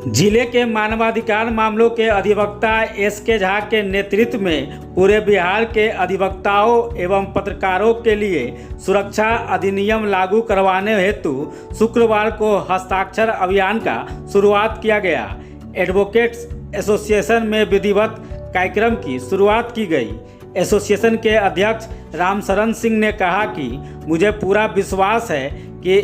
जिले के मानवाधिकार मामलों के अधिवक्ता एस.के. झा के नेतृत्व में पूरे बिहार के अधिवक्ताओं एवं पत्रकारों के लिए सुरक्षा अधिनियम लागू करवाने हेतु शुक्रवार को हस्ताक्षर अभियान का शुरुआत किया गया। एडवोकेट्स एसोसिएशन में विधिवत कार्यक्रम की शुरुआत की गई। एसोसिएशन के अध्यक्ष रामशरण सिंह ने कहा कि मुझे पूरा विश्वास है कि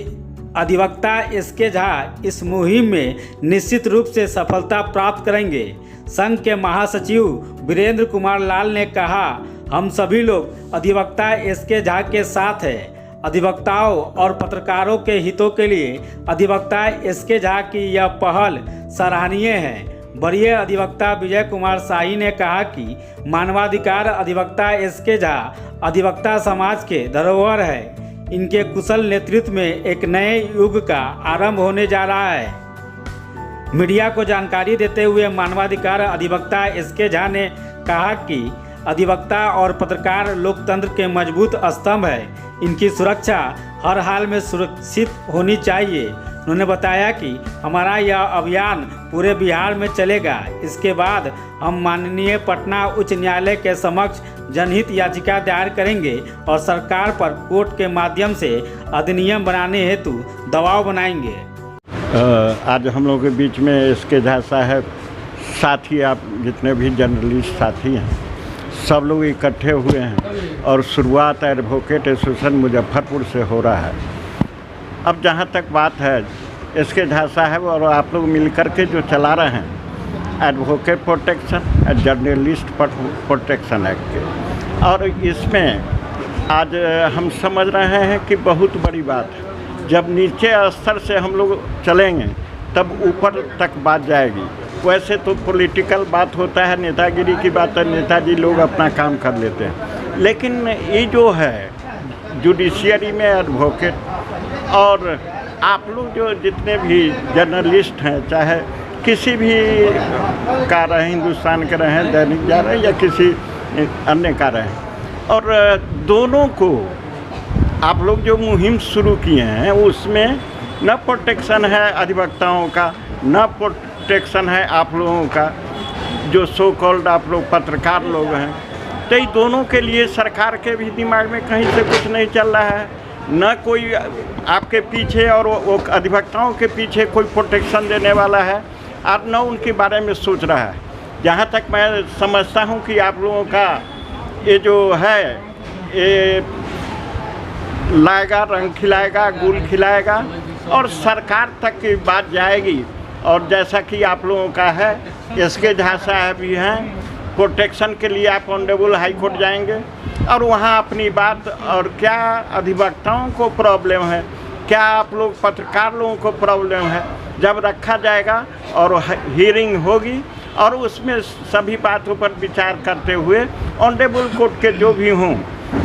अधिवक्ता एस.के. झा इस मुहिम में निश्चित रूप से सफलता प्राप्त करेंगे। संघ के महासचिव वीरेंद्र कुमार लाल ने कहा, हम सभी लोग अधिवक्ता एस.के. झा के साथ हैं। अधिवक्ताओं और पत्रकारों के हितों के लिए अधिवक्ता एस.के. झा की यह पहल सराहनीय है। वरीय अधिवक्ता विजय कुमार शाही ने कहा कि मानवाधिकार अधिवक्ता एस.के. झा अधिवक्ता समाज के धरोहर है। इनके कुशल नेतृत्व में एक नए युग का आरंभ होने जा रहा है। मीडिया को जानकारी देते हुए मानवाधिकार अधिवक्ता एस.के. झा ने कहा कि अधिवक्ता और पत्रकार लोकतंत्र के मजबूत स्तंभ है। इनकी सुरक्षा हर हाल में सुरक्षित होनी चाहिए। उन्होंने बताया कि हमारा यह अभियान पूरे बिहार में चलेगा। इसके बाद हम माननीय पटना उच्च न्यायालय के समक्ष जनहित याचिका दायर करेंगे और सरकार पर कोर्ट के माध्यम से अधिनियम बनाने हेतु दबाव बनाएंगे। आज हम लोगों के बीच में एस.के. झा साहब, साथी आप जितने भी जर्नलिस्ट साथी हैं, सब लोग इकट्ठे हुए हैं और शुरुआत एडवोकेट एसोसिएशन मुजफ्फरपुर से हो रहा है। अब जहाँ तक बात है, एस.के. झा साहब और आप लोग मिलकर के जो चला रहे हैं advocate protection journalist protection act के, और इसमें आज हम समझ रहे हैं कि बहुत बड़ी बात है। जब नीचे स्तर से हम लोग चलेंगे तब ऊपर तक बात जाएगी। वैसे तो पॉलिटिकल बात होता है, नेतागिरी की बात है, नेताजी लोग अपना काम कर लेते हैं, लेकिन ये जो है जुडिशियरी में एडवोकेट और आप लोग जो जितने भी जर्नलिस्ट हैं, चाहे किसी भी का रहे, हिंदुस्तान के रहें, दैनिक जा रहे हैं या किसी अन्य का रहें, और दोनों को आप लोग जो मुहिम शुरू किए हैं उसमें न प्रोटेक्शन है अधिवक्ताओं का, न प्रोटेक्शन है आप लोगों का जो सो कॉल्ड आप लोग पत्रकार लोग हैं। तो ये दोनों के लिए सरकार के भी दिमाग में कहीं से कुछ नहीं चल रहा है, न कोई आपके पीछे और वो अधिवक्ताओं के पीछे कोई प्रोटेक्शन देने वाला है और न उनके बारे में सोच रहा है। जहाँ तक मैं समझता हूँ कि आप लोगों का ये जो है ये लाएगा, रंग खिलाएगा, गुल खिलाएगा और सरकार तक की बात जाएगी। और जैसा कि आप लोगों का है, एस.के. झा साहब भी हैं, प्रोटेक्शन के लिए आप ऑनरेबल हाई कोर्ट जाएंगे और वहाँ अपनी बात, और क्या अधिवक्ताओं को प्रॉब्लम है, क्या आप लोग पत्रकार लोगों को प्रॉब्लम है, जब रखा जाएगा और हियरिंग होगी और उसमें सभी बातों पर विचार करते हुए ऑनरेबल कोर्ट के जो भी हों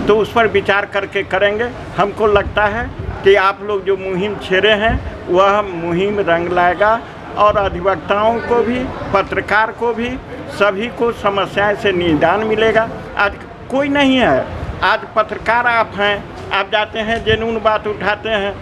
तो उस पर विचार करके करेंगे। हमको लगता है कि आप लोग जो मुहिम छेड़े हैं वह मुहिम रंग लाएगा और अधिवक्ताओं को भी, पत्रकार को भी, सभी को समस्याएं से निदान मिलेगा। आज कोई नहीं है, आज पत्रकार आप हैं, आप जाते हैं जेन्युइन बात उठाते हैं,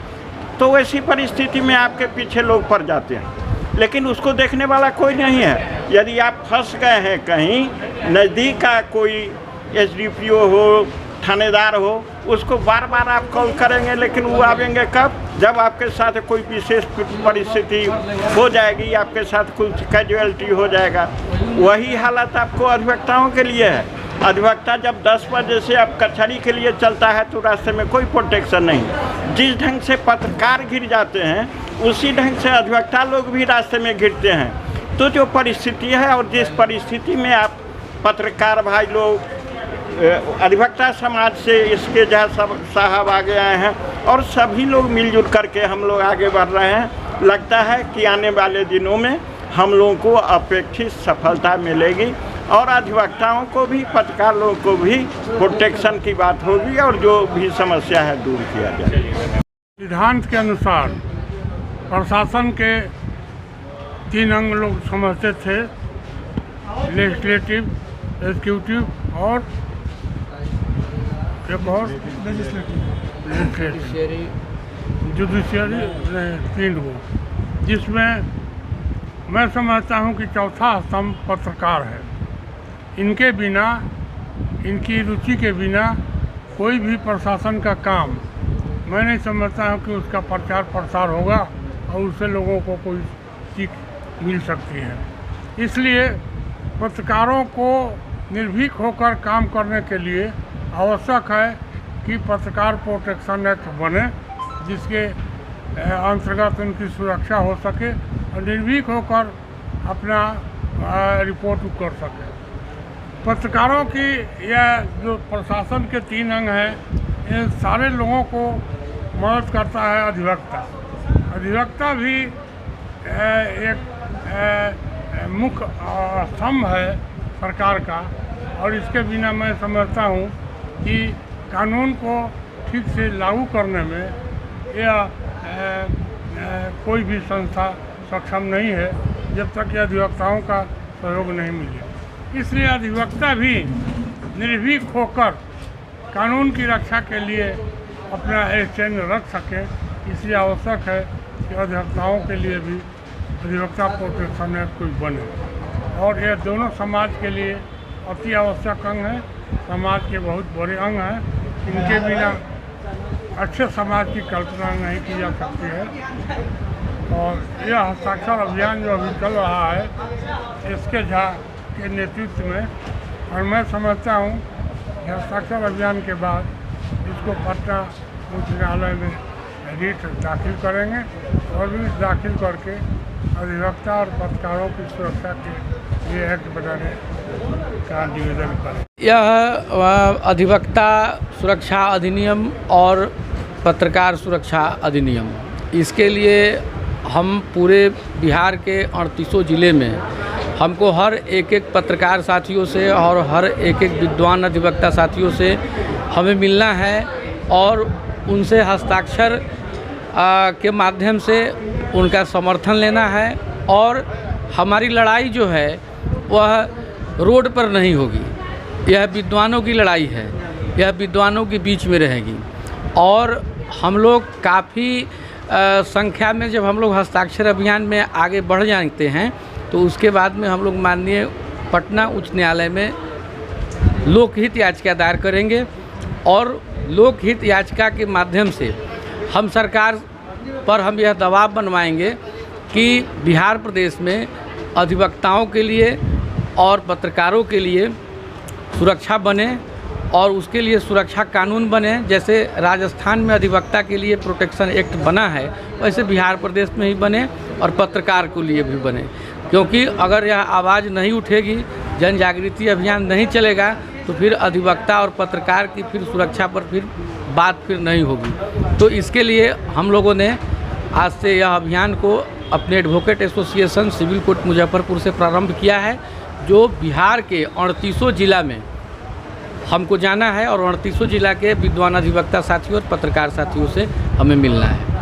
तो वैसी परिस्थिति में आपके पीछे लोग पड़ जाते हैं, लेकिन उसको देखने वाला कोई नहीं है। यदि आप फंस गए हैं कहीं, नज़दीक का कोई एसडीपीओ हो, थानेदार हो, उसको बार बार आप कॉल करेंगे, लेकिन वो आवेंगे कब? जब आपके साथ कोई विशेष परिस्थिति हो जाएगी, आपके साथ कुछ कैजुअलिटी हो जाएगा। वही हालत आपको अधिवक्ताओं के लिए है। अधिवक्ता जब 10 बजे से अब कचहरी के लिए चलता है तो रास्ते में कोई प्रोटेक्शन नहीं। जिस ढंग से पत्रकार घिर जाते हैं उसी ढंग से अधिवक्ता लोग भी रास्ते में घिरते हैं। तो जो परिस्थिति है और जिस परिस्थिति में आप पत्रकार भाई लोग, अधिवक्ता समाज से एस.के. झा साहब आगे आए हैं और सभी लोग मिलजुल करके हम लोग आगे बढ़ रहे हैं। लगता है कि आने वाले दिनों में हम लोगों को अपेक्षित सफलता मिलेगी और अधिवक्ताओं को भी, पत्रकार लोगों को भी प्रोटेक्शन की बात होगी और जो भी समस्या है दूर किया जाएगा। सिद्धांत के अनुसार प्रशासन के 3 अंग लोग समझते थे, लेजिस्लेटिव, एग्जीक्यूटिव और जुडिशियरी 3 हो, जिसमें मैं समझता हूं कि चौथा स्तंभ पत्रकार है। इनके बिना, इनकी रुचि के बिना कोई भी प्रशासन का काम मैं नहीं समझता हूं कि उसका प्रचार प्रसार होगा और उससे लोगों को कोई सीख मिल सकती है। इसलिए पत्रकारों को निर्भीक होकर काम करने के लिए आवश्यक है कि पत्रकार प्रोटेक्शन एक्ट बने, जिसके अंतर्गत उनकी सुरक्षा हो सके और निर्भीक होकर अपना रिपोर्ट कर सके। पत्रकारों की यह जो प्रशासन के 3 अंग हैं, ये सारे लोगों को मदद करता है अधिवक्ता। अधिवक्ता भी एक मुख्य स्तंभ है सरकार का, और इसके बिना मैं समझता हूँ कि कानून को ठीक से लागू करने में यह कोई भी संस्था सक्षम नहीं है जब तक कि अधिवक्ताओं का सहयोग नहीं मिले। इसलिए अधिवक्ता भी निर्भीक होकर कानून की रक्षा के लिए अपना स्टैंड रख सकें। इसलिए आवश्यक है कि अधिवक्ताओं के लिए भी अधिवक्ता प्रोटेक्शन एक्ट कोई बने, और यह दोनों समाज के लिए अति आवश्यक अंग है, समाज के बहुत बड़े अंग हैं। इनके बिना अच्छे समाज की कल्पना नहीं की जा सकती है। और यह हस्ताक्षर अभियान जो अभी चल रहा है एस.के. झा के नेतृत्व में, और मैं समझता हूँ कि हस्ताक्षर अभियान के बाद इसको पटना उच्च न्यायालय में रिट दाखिल करेंगे और रिट दाखिल करके अधिवक्ता और पत्रकारों की सुरक्षा के लिए एक्ट बनाने का निवेदन करें। यह अधिवक्ता सुरक्षा अधिनियम और पत्रकार सुरक्षा अधिनियम, इसके लिए हम पूरे बिहार के 38 ज़िले में हमको हर एक पत्रकार साथियों से और हर एक विद्वान अधिवक्ता साथियों से हमें मिलना है और उनसे हस्ताक्षर के माध्यम से उनका समर्थन लेना है। और हमारी लड़ाई जो है वह रोड पर नहीं होगी, यह विद्वानों की लड़ाई है, यह विद्वानों के बीच में रहेगी। और हम लोग काफ़ी संख्या में जब हम लोग हस्ताक्षर अभियान में आगे बढ़ जाते हैं तो उसके बाद में हम लोग माननीय पटना उच्च न्यायालय में लोकहित याचिका दायर करेंगे, और लोकहित याचिका के माध्यम से हम सरकार पर हम यह दबाव बनवाएंगे कि बिहार प्रदेश में अधिवक्ताओं के लिए और पत्रकारों के लिए सुरक्षा बने और उसके लिए सुरक्षा कानून बने। जैसे राजस्थान में अधिवक्ता के लिए प्रोटेक्शन एक्ट बना है, वैसे बिहार प्रदेश में ही बने और पत्रकार के लिए भी बने। क्योंकि अगर यह आवाज़ नहीं उठेगी, जन जागृति अभियान नहीं चलेगा, तो फिर अधिवक्ता और पत्रकार की फिर सुरक्षा पर फिर बात फिर नहीं होगी। तो इसके लिए हम लोगों ने आज से यह अभियान को अपने advocate association civil court Muzaffarpur से प्रारंभ किया है, जो बिहार के 38 ज़िला में हमको जाना है और 38 ज़िला के विद्वान अधिवक्ता साथियों और पत्रकार साथियों से हमें मिलना है।